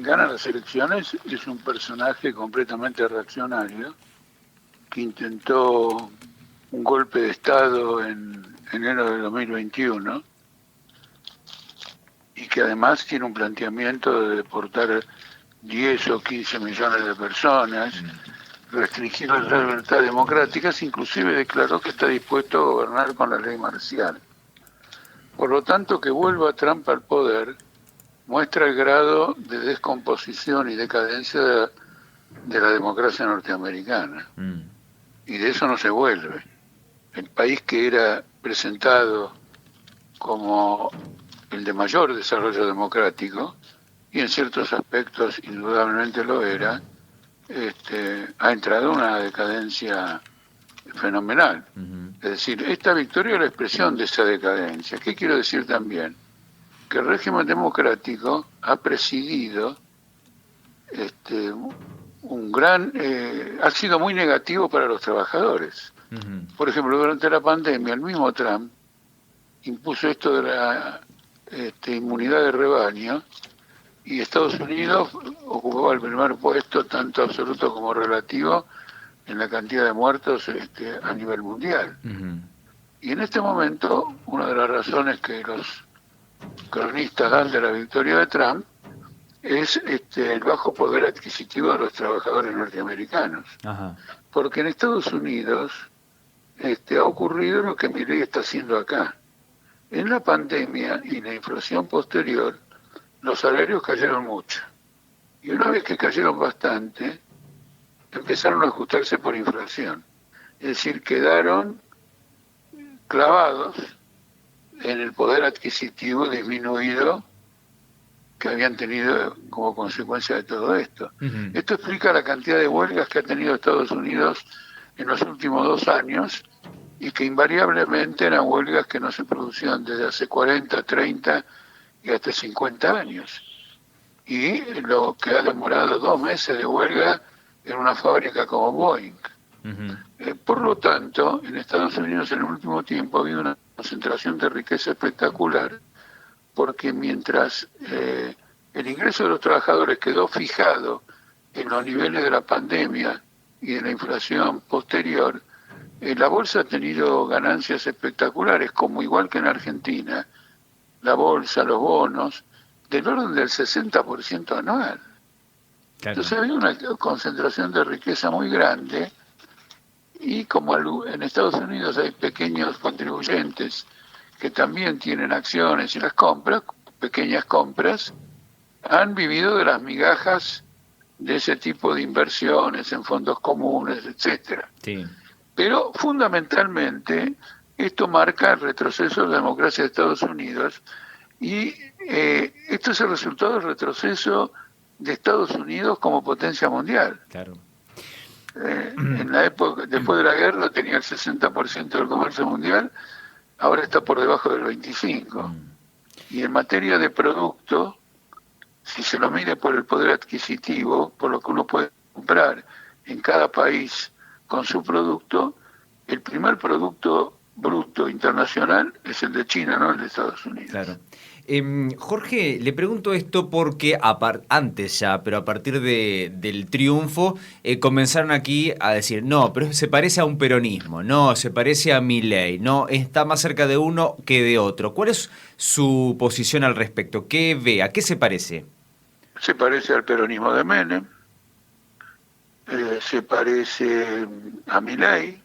gana las elecciones es un personaje completamente reaccionario que intentó un golpe de Estado en enero de 2021 y que además tiene un planteamiento de deportar 10 o 15 millones de personas, restringir las libertades democráticas, inclusive declaró que está dispuesto a gobernar con la ley marcial. Por lo tanto, que vuelva Trump al poder muestra el grado de descomposición y decadencia de la democracia norteamericana. Y de eso no se vuelve. El país que era presentado como el de mayor desarrollo democrático, y en ciertos aspectos indudablemente lo era, ha entrado en una decadencia fenomenal. Es decir, esta victoria es la expresión de esa decadencia. ¿Qué quiero decir también? Que el régimen democrático ha presidido ha sido muy negativo para los trabajadores. Por ejemplo, durante la pandemia, el mismo Trump impuso esto de la inmunidad de rebaño y Estados Unidos ocupaba el primer puesto, tanto absoluto como relativo, en la cantidad de muertos a nivel mundial. Y en este momento, una de las razones que los cronistas dan de la victoria de Trump es el bajo poder adquisitivo de los trabajadores norteamericanos. Ajá. Porque en Estados Unidos ha ocurrido lo que Milei está haciendo acá. En la pandemia y la inflación posterior, los salarios cayeron mucho. Y una vez que cayeron bastante, empezaron a ajustarse por inflación. Es decir, quedaron clavados en el poder adquisitivo disminuido que habían tenido como consecuencia de todo esto. Esto explica la cantidad de huelgas que ha tenido Estados Unidos en los últimos 2 años y que invariablemente eran huelgas que no se producían desde hace 40, 30 y hasta 50 años. Y lo que ha demorado 2 meses de huelga en una fábrica como Boeing. Por lo tanto, en Estados Unidos en el último tiempo ha habido una concentración de riqueza espectacular, porque mientras el ingreso de los trabajadores quedó fijado en los niveles de la pandemia y de la inflación posterior, la bolsa ha tenido ganancias espectaculares, como igual que en Argentina, la bolsa, los bonos, del orden del 60% anual. Claro. Entonces había una concentración de riqueza muy grande y como en Estados Unidos hay pequeños contribuyentes que también tienen acciones y las compras, pequeñas compras, han vivido de las migajas de ese tipo de inversiones en fondos comunes, etcétera. Sí. Pero fundamentalmente esto marca el retroceso de la democracia de Estados Unidos y esto es el resultado del retroceso de Estados Unidos como potencia mundial. Claro. En la época, después de la guerra, tenía el 60% del comercio mundial, ahora está por debajo del 25%. Y en materia de producto, si se lo mide por el poder adquisitivo, por lo que uno puede comprar en cada país con su producto, el primer producto bruto internacional es el de China, no el de Estados Unidos. Claro. Jorge, le pregunto esto porque antes ya, pero a partir del triunfo, comenzaron aquí a decir, no, pero se parece a un peronismo, no, se parece a Milei, no, está más cerca de uno que de otro. ¿Cuál es su posición al respecto? ¿Qué ve? ¿A qué se parece? Se parece al peronismo de Menem, se parece a Milei,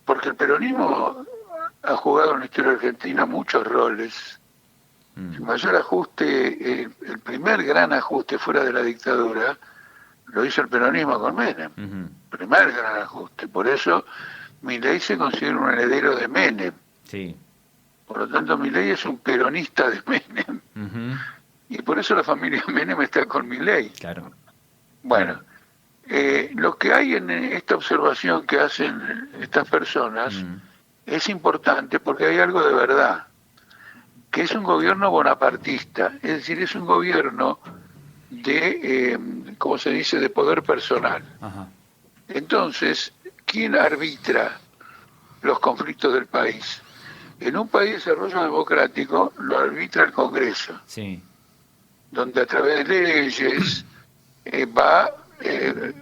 porque el peronismo ha jugado en la historia argentina muchos roles. El mayor ajuste, el primer gran ajuste fuera de la dictadura, lo hizo el peronismo con Menem. Primer gran ajuste. Por eso Milei se considera un heredero de Menem. Sí. Por lo tanto, Milei es un peronista de Menem. Y por eso la familia Menem está con Milei. Claro. Bueno, lo que hay en esta observación que hacen estas personas es importante porque hay algo de verdad, que es un gobierno bonapartista, es decir, es un gobierno de, como se dice, de poder personal. Ajá. Entonces, ¿quién arbitra los conflictos del país? En un país de desarrollo democrático lo arbitra el Congreso, Sí. donde a través de leyes va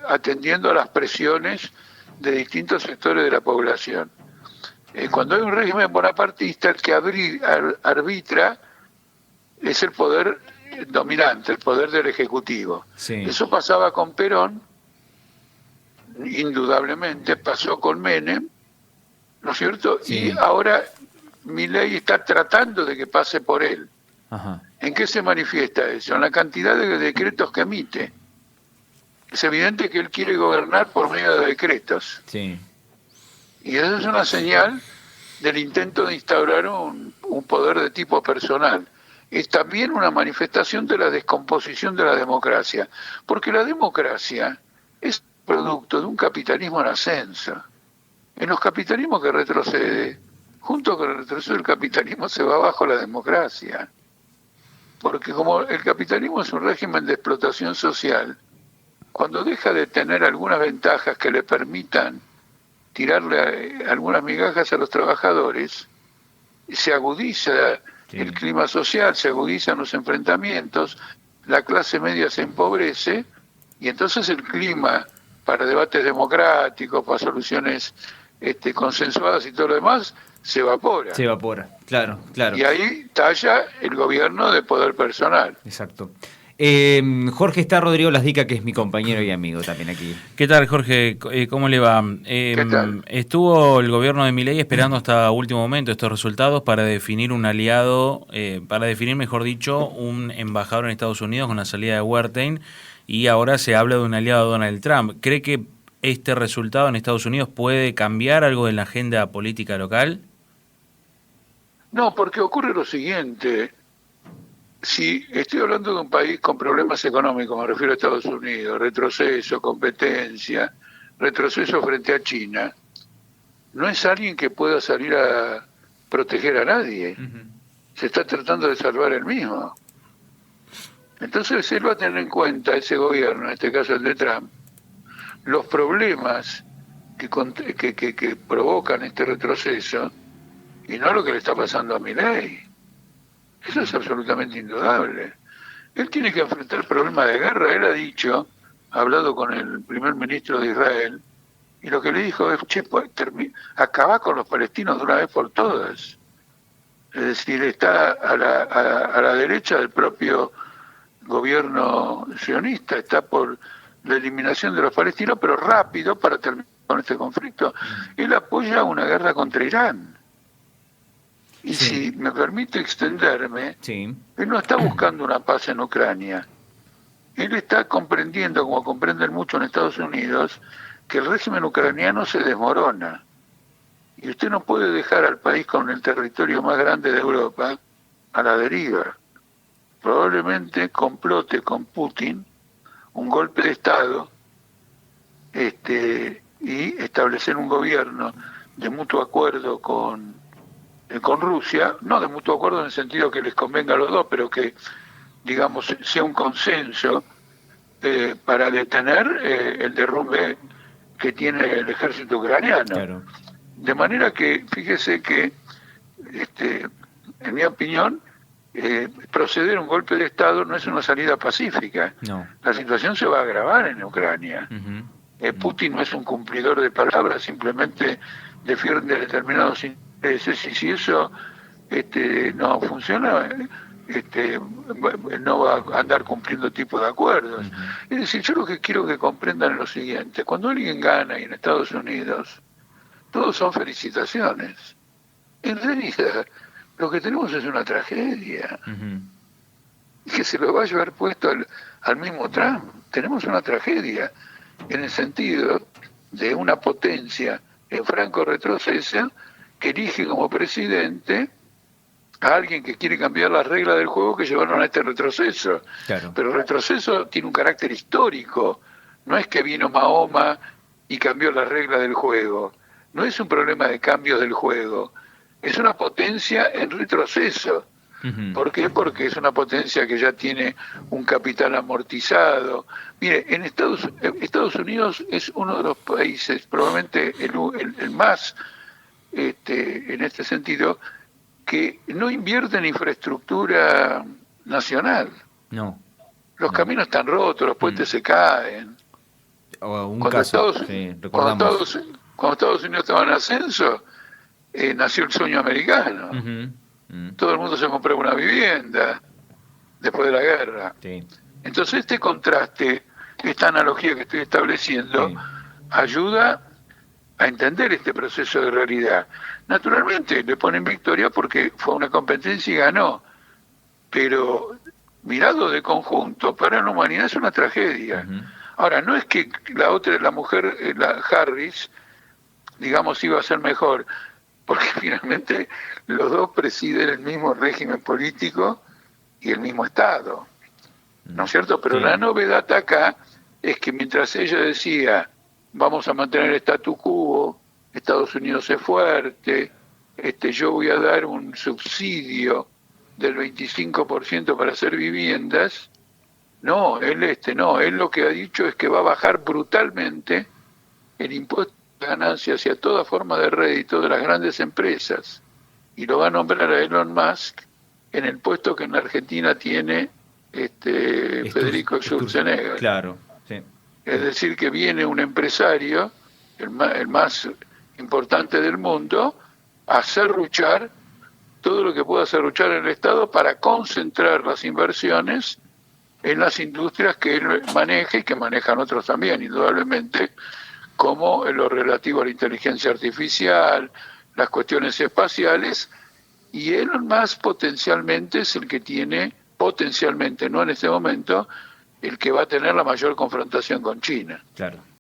atendiendo a las presiones de distintos sectores de la población. Cuando hay un régimen bonapartista, el que arbitra es el poder dominante, el poder del Ejecutivo. Sí. Eso pasaba con Perón, indudablemente, pasó con Menem, ¿no es cierto? Sí. Y ahora Milei está tratando de que pase por él. Ajá. ¿En qué se manifiesta eso? En la cantidad de decretos que emite. Es evidente que él quiere gobernar por medio de decretos. Sí. Y eso es una señal del intento de instaurar un poder de tipo personal. Es también una manifestación de la descomposición de la democracia, porque la democracia es producto de un capitalismo en ascenso. En los capitalismos que retrocede, junto con el retroceso del capitalismo se va abajo la democracia. Porque como el capitalismo es un régimen de explotación social, cuando deja de tener algunas ventajas que le permitan tirarle algunas migajas a los trabajadores, se agudiza el clima social, se agudizan los enfrentamientos, la clase media se empobrece y entonces el clima para debates democráticos, para soluciones consensuadas y todo lo demás, se evapora. Se evapora, claro, claro. Y ahí talla el gobierno de poder personal. Exacto. Jorge, está Rodrigo Lasdica, que es mi compañero y amigo también aquí. ¿Qué tal, Jorge? ¿Cómo le va? ¿Qué tal? Estuvo el gobierno de Milei esperando hasta último momento estos resultados para definir un aliado, para definir, mejor dicho, un embajador en Estados Unidos con la salida de Wertheim, y ahora se habla de un aliado de Donald Trump. ¿Cree que este resultado en Estados Unidos puede cambiar algo en la agenda política local? No, porque ocurre lo siguiente. Si estoy hablando de un país con problemas económicos, me refiero a Estados Unidos, retroceso, competencia, retroceso frente a China, no es alguien que pueda salir a proteger a nadie. Se está tratando de salvar él mismo. Entonces él va a tener en cuenta, ese gobierno, en este caso el de Trump, los problemas que provocan este retroceso y no lo que le está pasando a Milei. Eso es absolutamente indudable. Él tiene que enfrentar problemas de guerra. Él ha dicho, ha hablado con el primer ministro de Israel, y lo que le dijo es, che, acabá con los palestinos de una vez por todas. Es decir, está a la derecha del propio gobierno sionista, está por la eliminación de los palestinos, pero rápido para terminar con este conflicto. Él apoya una guerra contra Irán. Y si me permite extenderme, él no está buscando una paz en Ucrania. Él está comprendiendo, como comprenden mucho en Estados Unidos, que el régimen ucraniano se desmorona. Y usted no puede dejar al país con el territorio más grande de Europa a la deriva. Probablemente complote con Putin un golpe de Estado y establecer un gobierno de mutuo acuerdo con Rusia, no de mutuo acuerdo en el sentido que les convenga a los dos, pero que, digamos, sea un consenso para detener el derrumbe que tiene el ejército ucraniano. Claro. De manera que, fíjese que, en mi opinión, proceder a un golpe de Estado no es una salida pacífica. No. La situación se va a agravar en Ucrania. Putin no es un cumplidor de palabras, simplemente defiende determinados intereses, y si eso no funciona, no va a andar cumpliendo tipo de acuerdos. Es decir, yo lo que quiero que comprendan es lo siguiente: cuando alguien gana, y en Estados Unidos, todos son felicitaciones. En realidad, lo que tenemos es una tragedia, que se lo va a llevar puesto al mismo Trump. Tenemos una tragedia en el sentido de una potencia en franco retroceso que elige como presidente a alguien que quiere cambiar las reglas del juego que llevaron a este retroceso. Claro. Pero el retroceso tiene un carácter histórico. No es que vino Mahoma y cambió las reglas del juego. No es un problema de cambios del juego. Es una potencia en retroceso. ¿Por qué? Porque es una potencia que ya tiene un capital amortizado. Mire, en Estados Unidos es uno de los países, probablemente el más, en este sentido, que no invierte en infraestructura nacional. No. Los caminos están rotos, los puentes se caen. O un Cuando caso, cuando Estados Unidos estaba en ascenso, nació el sueño americano. Todo el mundo se compró una vivienda después de la guerra. Sí. Entonces este contraste, esta analogía que estoy estableciendo, ayuda a entender este proceso de realidad. Naturalmente le ponen victoria porque fue una competencia y ganó, pero mirado de conjunto, para la humanidad es una tragedia. Ahora, no es que la mujer, la Harris, digamos, iba a ser mejor, porque finalmente los dos presiden el mismo régimen político y el mismo Estado, ¿no es cierto? Pero la novedad acá es que mientras ella decía, vamos a mantener el statu quo, Estados Unidos es fuerte, yo voy a dar un subsidio del 25% para hacer viviendas. No, él lo que ha dicho es que va a bajar brutalmente el impuesto de ganancia hacia toda forma de rédito de las grandes empresas y lo va a nombrar a Elon Musk en el puesto que en la Argentina tiene Federico Schwarzenegger. Claro, sí. Es decir, que viene un empresario, el más importante del mundo, a serruchar todo lo que pueda serruchar en el Estado para concentrar las inversiones en las industrias que él maneja y que manejan otros también, indudablemente, como en lo relativo a la inteligencia artificial, las cuestiones espaciales, y Elon Musk potencialmente es el que tiene, potencialmente, no en este momento, el que va a tener la mayor confrontación con China. Claro.